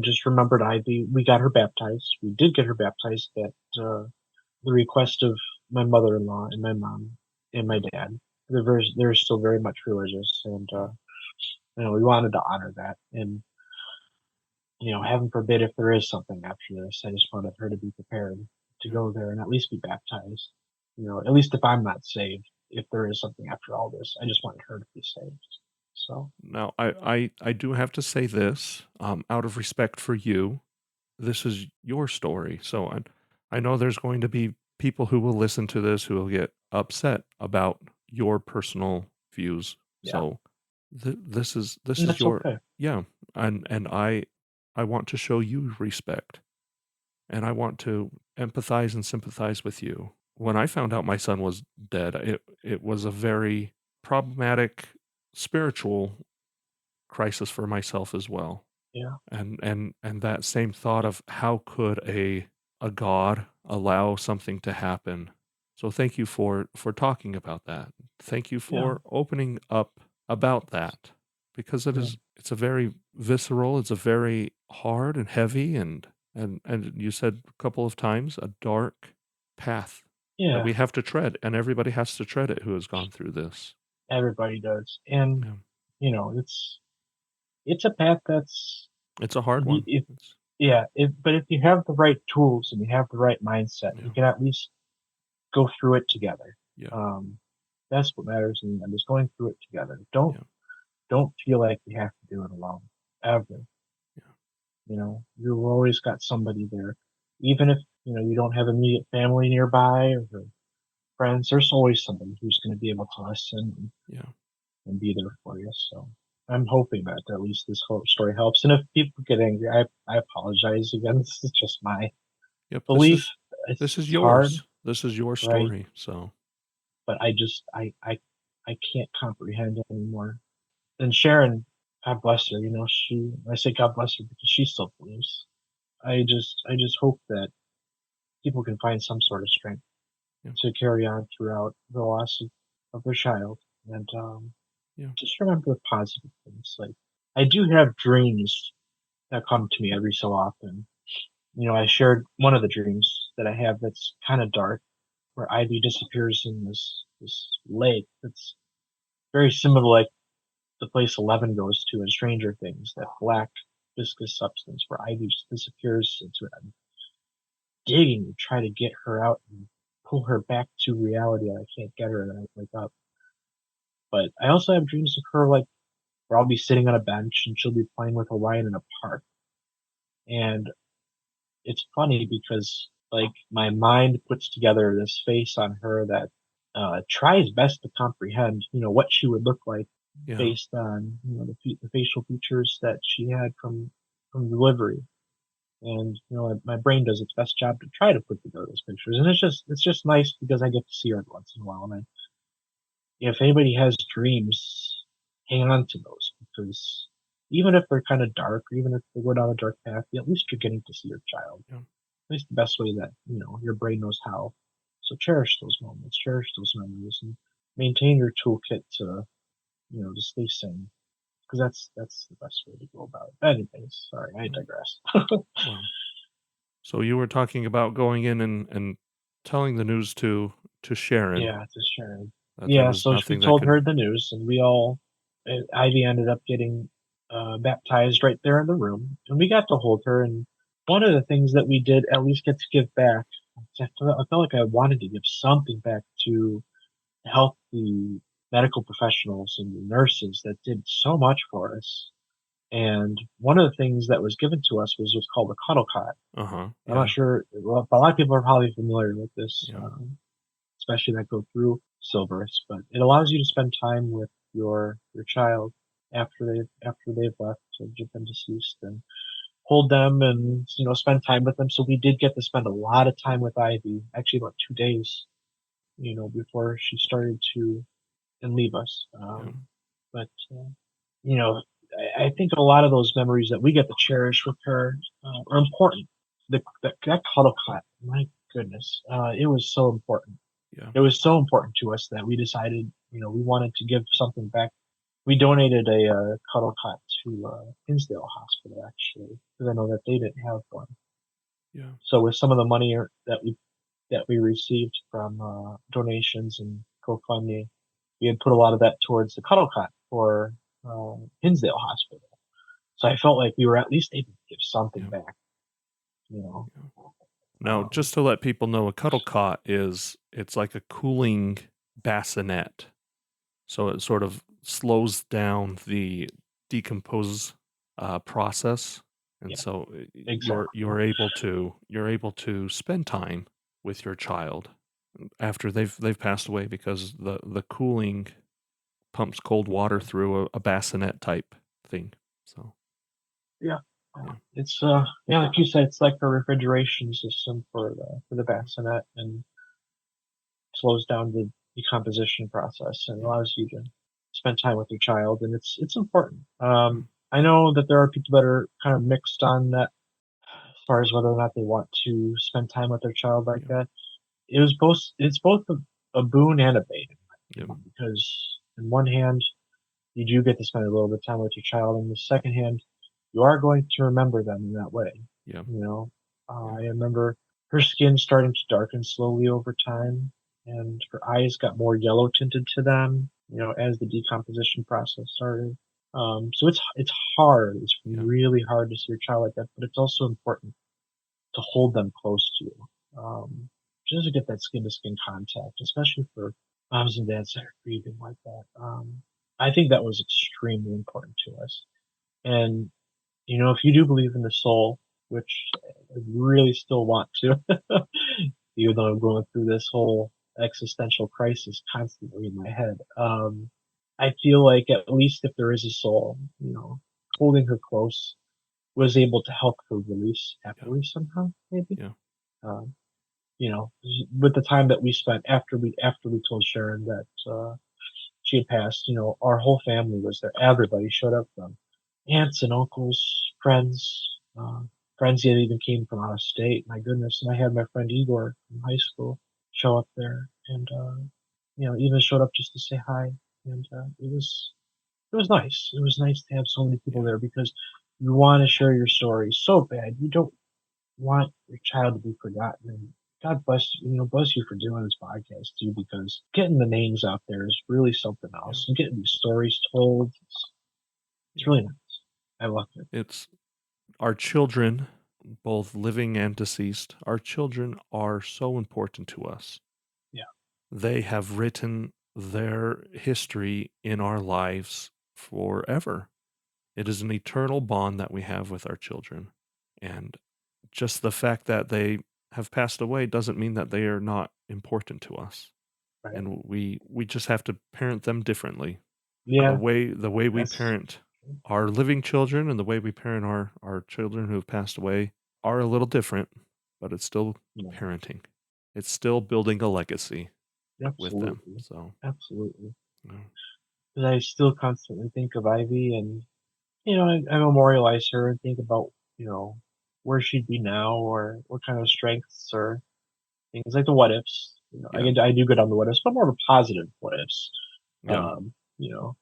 just remembered Ivy. We got her baptized. We did get her baptized at the request of my mother-in-law and my mom and my dad. They're still very much religious, and we wanted to honor that. And heaven forbid if there is something after this. I just wanted her to be prepared to go there and at least be baptized. At least if I'm not saved, if there is something after all this, I just wanted her to be saved. So
Now, I do have to say this, out of respect for you, this is your story. So I know there's going to be people who will listen to this who will get upset about your personal views.
yeah,
So this
and
is
that's
your,
okay.
yeah, and I want to show you respect, and I want to empathize and sympathize with you. When I found out my son was dead, it was a very problematic spiritual crisis for myself as well.
Yeah,
And that same thought of how could a God allow something to happen. So thank you for talking about that. Thank you
yeah,
for opening up about that, because
yeah,
it's a very visceral, it's a very hard and heavy, and you said a couple of times, a dark path that
yeah.
we have to tread, and everybody has to tread it who has gone through this.
Everybody does, and
Yeah.
it's a path that's
It's a hard
the
one.
if
It's,
yeah. But if you have the right tools and you have the right mindset, you
yeah.
can at least go through it together.
Yeah.
Um, that's what matters in the end, is going through it together. Don't
Yeah.
don't feel like you have to do it alone ever.
Yeah.
You've always got somebody there, even if you don't have immediate family nearby or friends. There's always somebody who's going to be able to listen
Yeah.
and be there for you. So I'm hoping that at least this whole story helps. And if people get angry, I apologize again. This is just my
Yep,
belief.
this is
It's hard,
yours. This is your
right?
story, so
But I can't comprehend it anymore. And Sharon, God bless her. I say God bless her because she still believes. I just hope that people can find some sort of strength
yeah,
to carry on throughout the loss of their child, and
yeah,
just remember the positive things. Like, I do have dreams that come to me every so often. I shared one of the dreams that I have that's kind of dark, where Ivy disappears in this lake that's very similar to like the place Eleven goes to in Stranger Things, that black viscous substance where Ivy just disappears into it. I'm digging to try to get her out and pull her back to reality, and I can't get her, and I wake up. But I also have dreams of her, like, where I'll be sitting on a bench and she'll be playing with Orion in a park. And it's funny because, like, my mind puts together this face on her that tries best to comprehend, what she would look like
yeah,
based on, the facial features that she had from delivery. And my brain does its best job to try to put together those pictures, and it's just nice because I get to see her every once in a while. And if anybody has dreams, hang on to those, because even if they're kind of dark, or even if they go down a dark path, at least you're getting to see your child.
yeah,
At least the best way that your brain knows how. So cherish those moments, cherish those memories, and maintain your toolkit to stay sane, because that's the best way to go about it. Anyways, sorry, I
yeah.
digress.
Well, so you were talking about going in and telling the news to Sharon
Yeah, to Sharon.
that there
Yeah,
was
so we
nothing that
told
could,
her the news, and Ivy ended up getting baptized right there in the room, and we got to hold her. And one of the things that we did at least get to give back, I felt like I wanted to give something back to help the medical professionals and the nurses that did so much for us. And one of the things that was given to us was what's called a cuddle cot. I'm not
yeah,
sure, well, a lot of people are probably familiar with this.
yeah,
Especially that go through stillbirths, but it allows you to spend time with your child after they've left, so they've been deceased, and hold them and spend time with them. So we did get to spend a lot of time with Ivy, actually about 2 days, before she started to and leave us.
yeah,
But you know, I think a lot of those memories that we get to cherish with her are important. That cuddle cot, my goodness, it was so important.
Yeah.
it was so important to us that we decided, we wanted to give something back. We donated a cuddle cot to Hinsdale Hospital, actually, because I know that they didn't have one.
Yeah.
So with some of the money that we received from donations and GoFundMe, we had put a lot of that towards the cuddle cot for Hinsdale Hospital. So I felt like we were at least able to give something
Yeah.
back, you know.
Yeah. Now, just to let people know, a cuddle cot it's like a cooling bassinet. So it sort of slows down the decompose process, and
Yeah,
so
exactly.
you're able to spend time with your child after they've passed away, because the cooling pumps cold water through a bassinet type thing. So
Yeah.
yeah,
It's like you said, it's like a refrigeration system for the bassinet, and slows down the decomposition process and
yeah,
allows you to spend time with your child, and it's important.
yeah,
I know that there are people that are kind of mixed on that as far as whether or not they want to spend time with their child like
yeah,
that. It's both a boon and a bane,
yeah,
because in one hand you do get to spend a little bit of time with your child, and the second hand you are going to remember them in that way.
yeah,
You know,
yeah,
I remember her skin starting to darken slowly over time, and her eyes got more yellow tinted to them, as the decomposition process started. So it's hard. It's
yeah,
really hard to see your child like that, but it's also important to hold them close to you, just to get that skin to skin contact, especially for moms and dads that are grieving like that. I think that was extremely important to us. And if you do believe in the soul, which I really still want to, even though I'm going through this whole existential crisis constantly in my head, I feel like at least if there is a soul, holding her close was able to help her release
yeah,
happily somehow, maybe.
yeah,
Um, with the time that we spent after we told Sharon that she had passed, our whole family was there. Everybody showed up from aunts and uncles, uh, friends that even came from out of state. My goodness. And I had my friend Igor from high school show up there, and, even showed up just to say hi. And, it was nice. It was nice to have so many people
yeah,
there, because you want to share your story so bad. You don't want your child to be forgotten. And God bless you, bless you for doing this podcast too, because getting the names out there is really something
yeah,
else. And getting these stories told, it's
yeah.
really nice. I love it.
It's our children, both living and deceased. Our children are so important to us.
Yeah,
They have written their history in our lives forever. It is an eternal bond that we have with our children. And just the fact that they have passed away doesn't mean that they are not important to us.
right.
And we just have to parent them differently. The
Yeah,
way we
that's
parent our living children and the way we parent our children who have passed away are a little different, but it's still
yeah,
parenting. It's still building a legacy with them.
absolutely,
So,
absolutely.
yeah,
'Cause I still constantly think of Ivy, and I memorialize her and think about where she'd be now, or what kind of strengths, or things like the what ifs.
yeah,
I do good on the what ifs, but more of a positive what ifs.
yeah.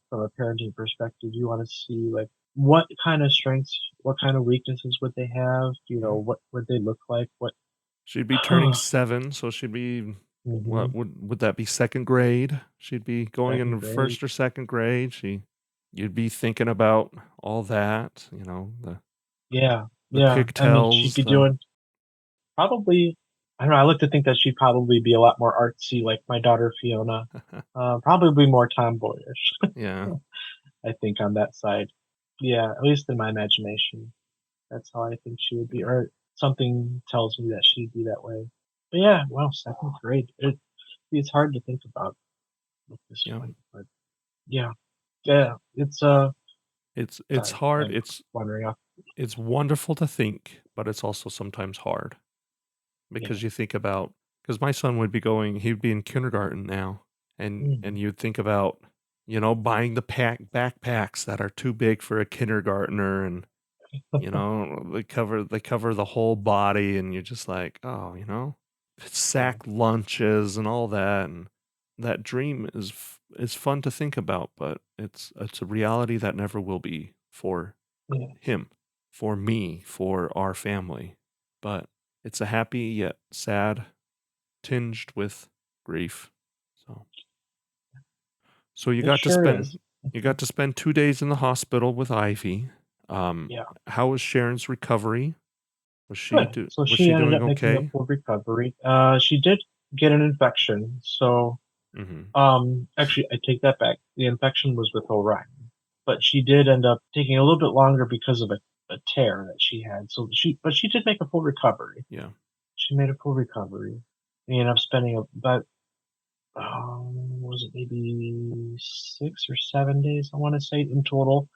From a parenting perspective, you want to see like what kind of strengths, what kind of weaknesses would they have?
Yeah.
What would they look like? What?
She'd be turning 7, so she'd be,
hmm
what would that be, second grade? She'd be going
Second
in
grade.
first or second grade. You'd be thinking about all that,
Yeah,
the
yeah. I mean, she'd
pigtails,
be doing probably. I don't know. I like to think that she'd probably be a lot more artsy, like my daughter Fiona. Probably more tomboyish.
yeah,
I think on that side. Yeah, at least in my imagination. That's how I think she would be,
yeah,
or something tells me that she'd be that way. But yeah, well, second grade. It's hard to think about at this
yeah.
point, but yeah, yeah. It's
It's
sorry,
hard.
I'm wandering off.
It's wonderful to think, but it's also sometimes hard
Yeah.
because you think about, because my son would be going, he'd be in kindergarten now, and
Mm.
you'd think about, buying the backpacks that are too big for a kindergartner, and they cover the whole body, and you're just like, oh, sack lunches and all that, and that dream is fun to think about, but it's a reality that never will be for
Yeah.
him, for me, for our family. But it's a happy yet sad, tinged with grief. So
It sure is.
you got to spend 2 days in the hospital with Ivy.
Yeah.
How was Sharon's recovery?
Good. So
Was
she
she
ended
doing
up making a
okay?
full recovery. She did get an infection. So,
Mm-hmm.
actually, I take that back. The infection was with Orion, but she did end up taking a little bit longer because of a tear that she had. But she did make a full recovery.
Yeah.
She made a full recovery. We ended up spending about, was it maybe 6 or 7 days, I want to say, in total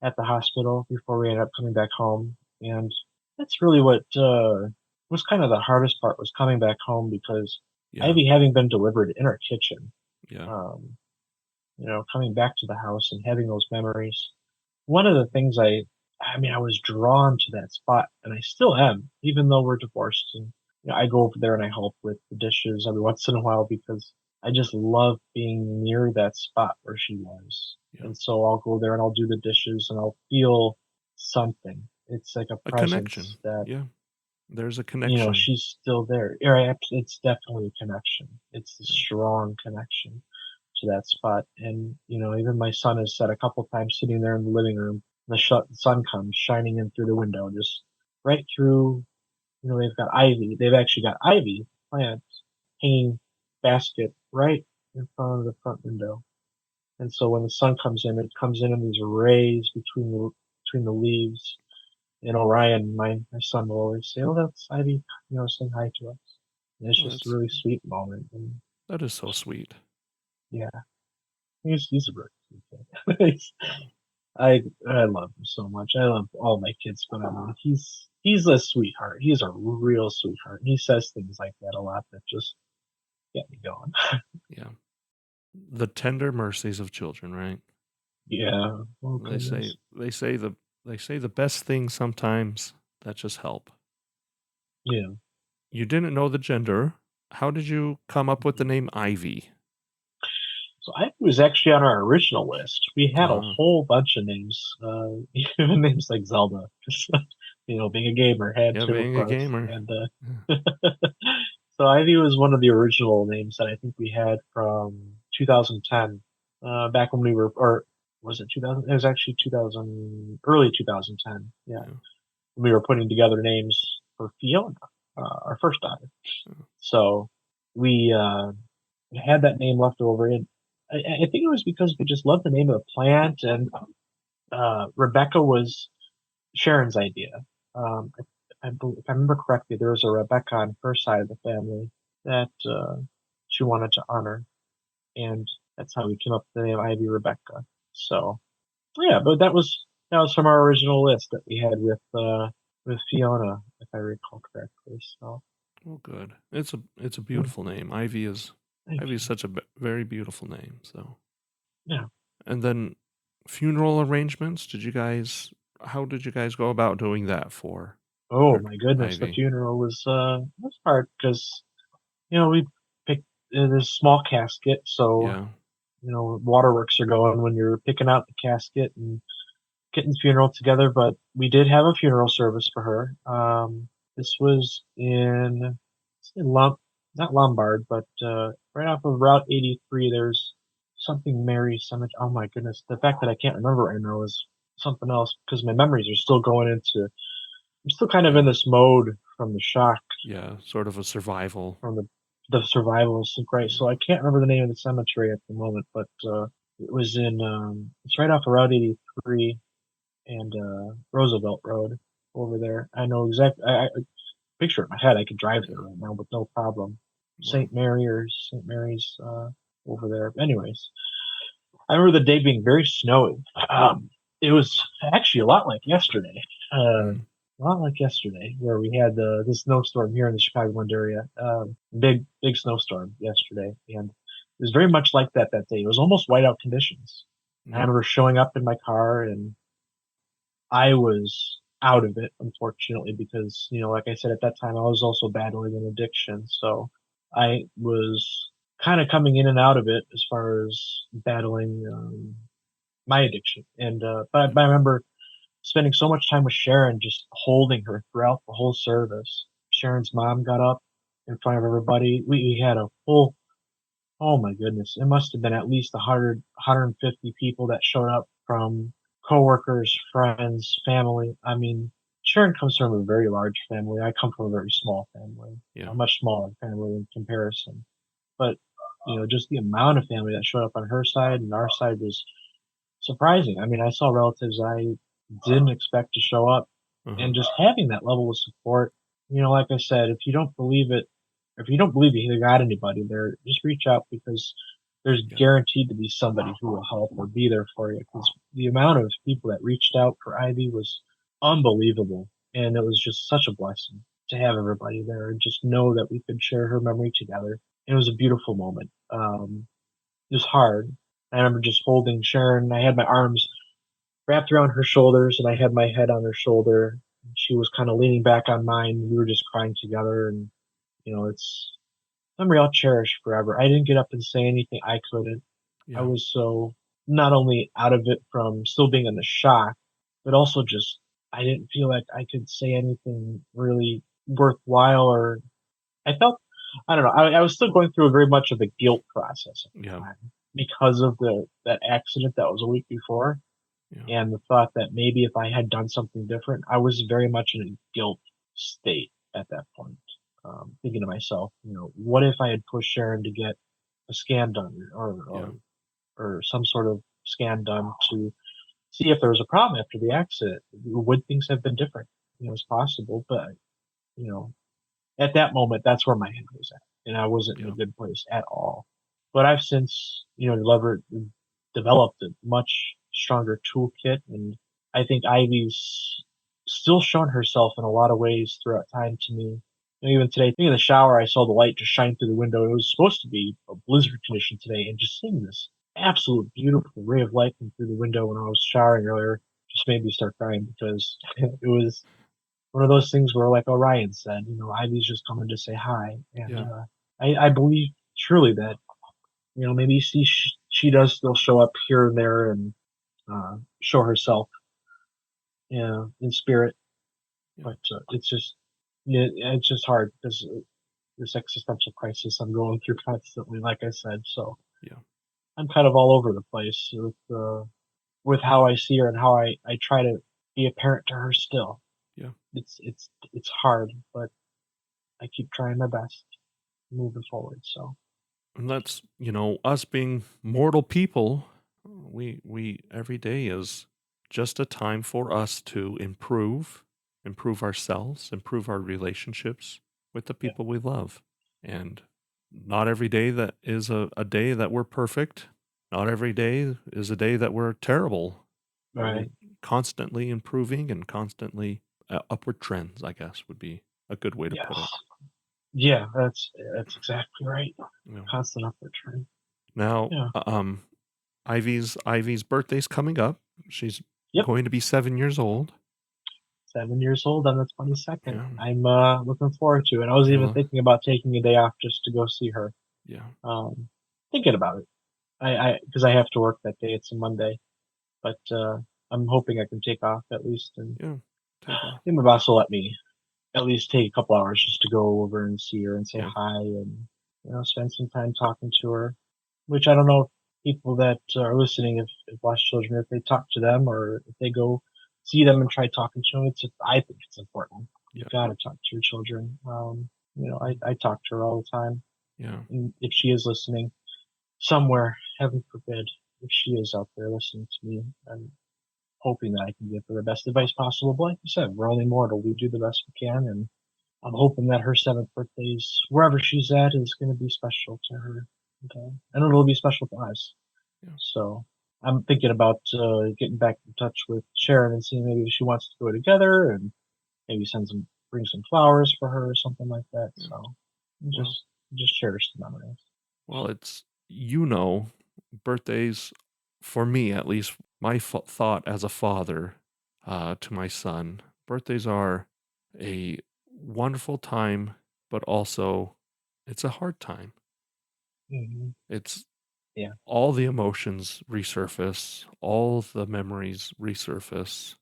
at the hospital before we ended up coming back home. And that's really what was kind of the hardest part, was coming back home, because
Yeah.
Ivy having been delivered in our kitchen,
Yeah.
coming back to the house and having those memories. One of the things I was drawn to that spot, and I still am, even though we're divorced. And I go over there and I help with the dishes every once in a while, because I just love being near that spot where she was.
Yeah.
And so I'll go there and I'll do the dishes and I'll feel something. It's like a
A connection.
presence that,
Yeah. There's a connection.
she's still there. Yeah, it's definitely a connection. It's a
Yeah.
strong connection to that spot. And, even my son has said a couple times, sitting there in the living room, the sun comes shining in through the window, just right through. They've got ivy. They've actually got ivy plants hanging basket right in front of the front window. And so when the sun comes in, it comes in these rays between the leaves. And Orion, my son, will always say, "Oh, that's ivy," saying hi to us. And it's
Oh,
just a really sweet moment. And
that is so sweet.
yeah, he's a very sweet kid. I love him so much. I love all my kids, but he's a sweetheart. He's a real sweetheart. He says things like that a lot that just get me going.
Yeah. The tender mercies of children, right?
Yeah. Oh
They say
goodness.
they say the best things sometimes that just help.
Yeah.
You didn't know the gender. How did you come up with the name Ivy?
So I was actually on our original list. We had a whole bunch of names, even names like Zelda, just being a gamer had
Yeah,
to, of
being a
course.
gamer.
And so Ivy was one of the original names that I think we had from 2010, back when we were, or was it 2000? It was actually 2000, early 2010. Yeah,
Yeah.
we were putting together names for Fiona, our first daughter.
Oh.
So we had that name left over, and I think it was because we just loved the name of the plant, and Rebecca was Sharon's idea. If I remember correctly, there was a Rebecca on her side of the family that she wanted to honor, and that's how we came up with the name Ivy Rebecca. So yeah, but that was from our original list that we had with Fiona, if I recall correctly. So
Oh, good. It's a
yeah,
beautiful name. Ivy is
thank you.
such a very beautiful name. So,
Yeah.
and then funeral arrangements. How did you guys go about doing that for
Oh my goodness, the
Ivy?
funeral was hard because we picked this small casket, so
Yeah.
waterworks are going when you're picking out the casket and getting the funeral together. But we did have a funeral service for her. This was in, not Lombard, but right off of Route 83. There's something Mary Cemetery. Oh my goodness, the fact that I can't remember right now is something else, because my memories are still going into. I'm still kind of in
Yeah.
this mode from the shock,
Yeah. Sort of a survival.
from the survival sync, right?
Yeah.
So I can't remember the name of the cemetery at the moment, but it was it's right off of Route 83 and Roosevelt Road over there. I know exactly. I picture it in my head. I could drive
Yeah.
there right now with no problem.
Wow.
St. Mary or St. Mary's over there. Anyways, I remember the day being very snowy. It was actually a lot like yesterday.
Mm.
A lot like yesterday, where we had the snowstorm here in the Chicagoland area. Big snowstorm yesterday, and it was very much like that day. It was almost whiteout conditions. I
Yeah.
remember showing up in my car, and I was out of it, unfortunately, because, like I said, at that time, I was also battling an addiction. So I was kind of coming in and out of it as far as battling my addiction. But I remember spending so much time with Sharon, just holding her throughout the whole service. Sharon's mom got up in front of everybody. We had a full, oh my goodness, it must have been at least 150 people that showed up from coworkers, friends, family. I mean, Sharon comes from a very large family. I come from a very small family,
Yeah.
a much smaller family in comparison. But, just the amount of family that showed up on her side and our side was surprising. I mean, I saw relatives I didn't expect to show up,
Uh-huh.
and just having that level of support, like I said, if you don't believe it, if you don't believe you got anybody there, just reach out because there's
Yeah.
guaranteed to be somebody who will help or be there for you. Because the amount of people that reached out for Ivy was unbelievable, and it was just such a blessing to have everybody there and just know that we could share her memory together. It was a beautiful moment. It was hard. I remember just holding Sharon. I had my arms wrapped around her shoulders, and I had my head on her shoulder. She was kind of leaning back on mine. We were just crying together, and it's a memory I'll cherish forever. I didn't get up and say anything. I couldn't. I
Yeah.
was so not only out of it from still being in the shock, but also just I didn't feel like I could say anything really worthwhile, or I felt I don't know. I was still going through a very much of a guilt process at the
Yeah.
time because of the that accident that was a week before,
Yeah.
and the thought that maybe if I had done something different, I was very much in a guilt state at that point. Thinking to myself, what if I had pushed Sharon to get a scan done
Yeah.
or some sort of scan done to see if there was a problem after the accident? Would things have been different? It's possible, but you know, at that moment, that's where my head was at, and I wasn't in a
Yeah.
good place at all. But I've since, developed a much stronger toolkit, and I think Ivy's still shown herself in a lot of ways throughout time to me. Even today, being in the shower, I saw the light just shine through the window. It was supposed to be a blizzard condition today, and just seeing this absolute beautiful ray of light come through the window when I was showering earlier just made me start crying because it was one of those things where, like Orion said, Ivy's just coming to say hi, and
Yeah.
I believe truly that maybe she does still show up here and there and show herself, in spirit,
Yeah.
but it's just hard because this existential crisis I'm going through constantly, like I said. So
Yeah.
I'm kind of all over the place with how I see her and how I try to be a parent to her still.
Yeah.
It's hard, but I keep trying my best moving forward. So
And that's, us being mortal people, we every day is just a time for us to improve ourselves, improve our relationships with the
yeah,
people we love. And not every day that is a day that we're perfect. Not every day is a day that we're terrible. We're
right.
constantly improving and constantly upward trends, I guess, would be a good way to
Yes.
put it.
Yeah, that's exactly right.
You know.
Constant upward trend.
Now,
Yeah.
Ivy's birthday's coming up. She's
Yep.
going to be 7 years old.
7 years old on the 22nd.
Yeah,
I'm looking forward to it. I was even
yeah,
thinking about taking a day off just to go see her.
yeah,
Um, Thinking about it. Because I have to work that day. It's a Monday, but I'm hoping I can take off at least, and
yeah. Take
I
off.
think my boss will let me at least take a couple hours just to go over and see her and say
Yeah,
hi and spend some time talking to her. Which I don't know if people that are listening if lost children, if they talk to them or if they go see them and try talking to them. I think it's important.
yeah,
You've got to talk to your children. I talk to her all the time.
yeah,
And if she is listening somewhere, heaven forbid, if she is out there listening to me, I'm hoping that I can give her the best advice possible. But like you said, we're only mortal. We do the best we can. And I'm hoping that her seventh birthday is wherever she's at is going to be special to her. Okay? And it'll be special to us.
yeah,
So I'm thinking about getting back in touch with Sharon and seeing maybe if she wants to go together and maybe bring some flowers for her or something like that.
yeah.
So
Well,
just cherish the memories.
it's birthdays for me at least. My thought as a father to my son, Birthdays are a wonderful time, but also it's a hard time.
Mhm.
It's
Yeah.
all the emotions resurface, all the memories resurface,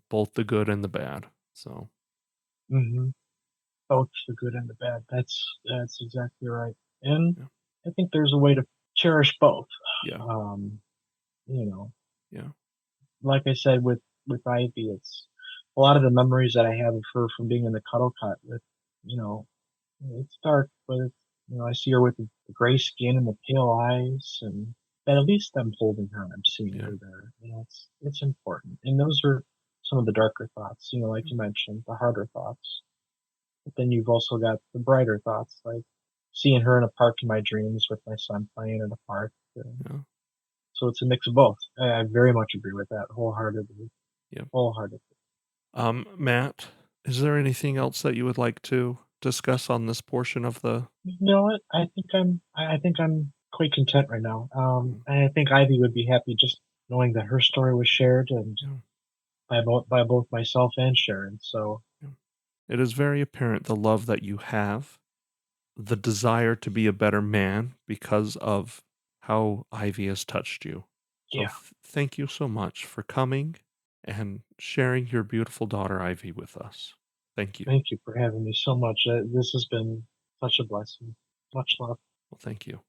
both the good and the bad. So,
Mhm. Both the good and the bad. That's exactly right. And
yeah,
I think there's a way to cherish both.
yeah,
Um, you know,
yeah,
like I said with Ivy, it's a lot of the memories that I have of her from being in the cuddle cot with, you know, it's dark, but it's, I see her with the gray skin and the pale eyes, and but at least I'm holding her and I'm seeing
yeah,
her there. It's important. And those are some of the darker thoughts, like you mentioned, the harder thoughts. But then you've also got the brighter thoughts, like seeing her in a park in my dreams with my son playing in a park.
yeah,
So it's a mix of both. I very much agree with that wholeheartedly.
yeah.
Wholeheartedly.
Matt, is there anything else that you would like to discuss on this portion of the?
You know what? I think I'm quite content right now.
Mm,
And I think Ivy would be happy just knowing that her story was shared and
yeah,
by both myself and Sharon. So
yeah. It is very apparent the love that you have, the desire to be a better man because of how Ivy has touched you. So
yeah,
thank you so much for coming and sharing your beautiful daughter Ivy with us. Thank you.
thank you for having me so much. This has been such a blessing. Much love.
Well, thank you.